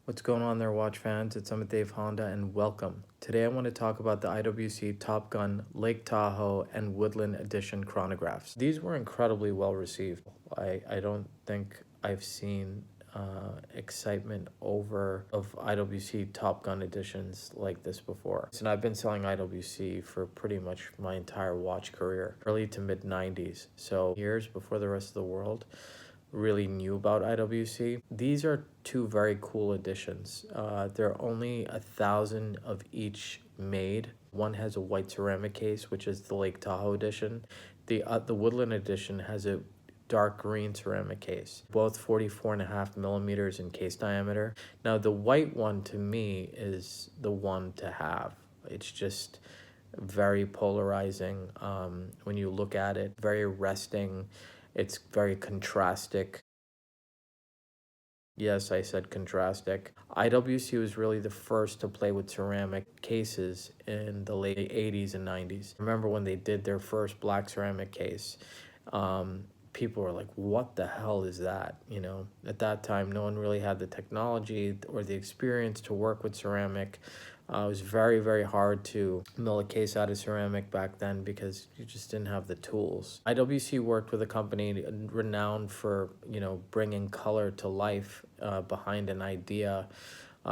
What's going on there, watch fans? It's Amit Honda, and welcome. Today I want to talk about the IWC Top Gun Lake Tahoe and Woodland Edition chronographs. These were incredibly well received. I don't think I've seen excitement of IWC Top Gun editions like this before. And I've been selling IWC for pretty much my entire watch career, early to mid 90s. So years before the rest of the world really knew about IWC. These are two very cool editions. There are only 1,000 of each made. One has a white ceramic case, which is the Lake Tahoe edition. The Woodland edition has a dark green ceramic case, both 44.5 millimeters in case diameter. Now the white one to me is the one to have. It's just very polarizing when you look at it, very resting. It's very contrastic. Yes, I said contrastic. IWC was really the first to play with ceramic cases in the late 80s and 90s. Remember when they did their first black ceramic case? People were like, what the hell is that? You know, at that time, no one really had the technology or the experience to work with ceramic. It was very, very hard to mill a case out of ceramic back then because you just didn't have the tools. IWC worked with a company renowned for, bringing color to life behind an idea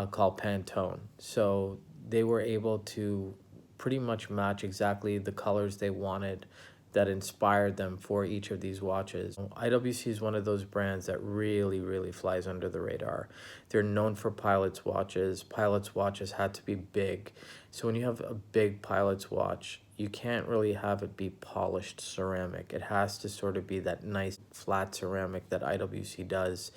called Pantone. So they were able to pretty much match exactly the colors they wanted that inspired them for each of these watches. IWC is one of those brands that really, really flies under the radar. They're known for Pilot's watches. Pilot's watches had to be big. So when you have a big Pilot's watch, you can't really have it be polished ceramic. It has to sort of be that nice flat ceramic that IWC does,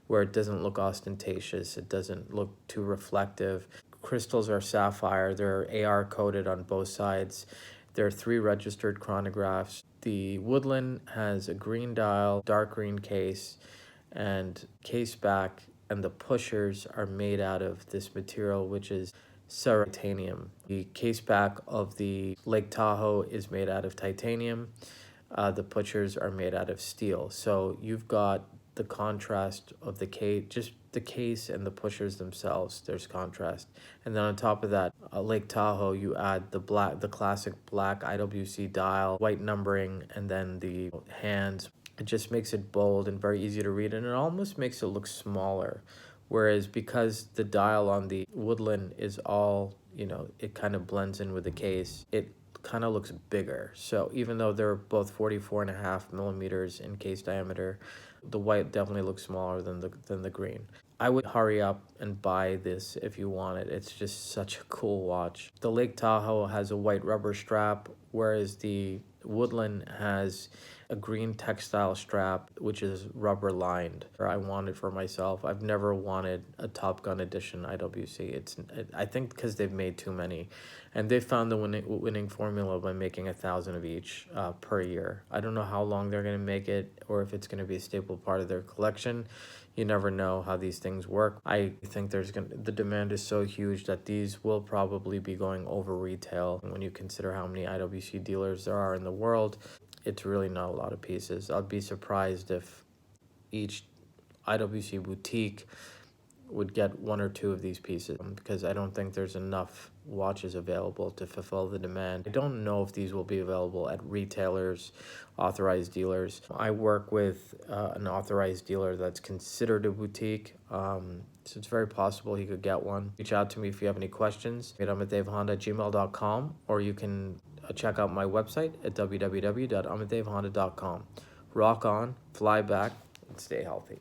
where it doesn't look ostentatious. It doesn't look too reflective. Crystals are sapphire. They're AR coated on both sides. There are 3 registered chronographs. The Woodland has a green dial, dark green case, and case back, and the pushers are made out of this material, which is titanium. The case back of the Lake Tahoe is made out of titanium. The pushers are made out of steel. So you've got the contrast of the case, just the case and the pushers themselves, there's contrast. And then on top of that, Lake Tahoe, you add the classic black IWC dial, white numbering, and then the hands. It just makes it bold and very easy to read, and it almost makes it look smaller. Whereas because the dial on the Woodland is all, it kind of blends in with the case, it kind of looks bigger. So even though they're both 44.5 millimeters in case diameter, the white definitely looks smaller than the green. I would hurry up and buy this if you want it. It's just such a cool watch. The Lake Tahoe has a white rubber strap, whereas the Woodland has a green textile strap, which is rubber lined. I want it for myself. I've never wanted a Top Gun edition IWC. I think because they've made too many, and they found the winning formula by making 1,000 of each per year. I don't know how long they're gonna make it, or if it's gonna be a staple part of their collection. You never know how these things work. I think the demand is so huge that these will probably be going over retail. When you consider how many IWC dealers there are in the world, it's really not a lot of pieces. I'd be surprised if each IWC boutique would get 1 or 2 of these pieces, because I don't think there's enough watches available to fulfill the demand. I don't know if these will be available at retailers, authorized dealers. I work with an authorized dealer that's considered a boutique, so it's very possible he could get one. Reach out to me if you have any questions. I'm at davehonda@gmail.com, or you can check out my website at www.amitdavehonda.com. Rock on, fly back, and stay healthy.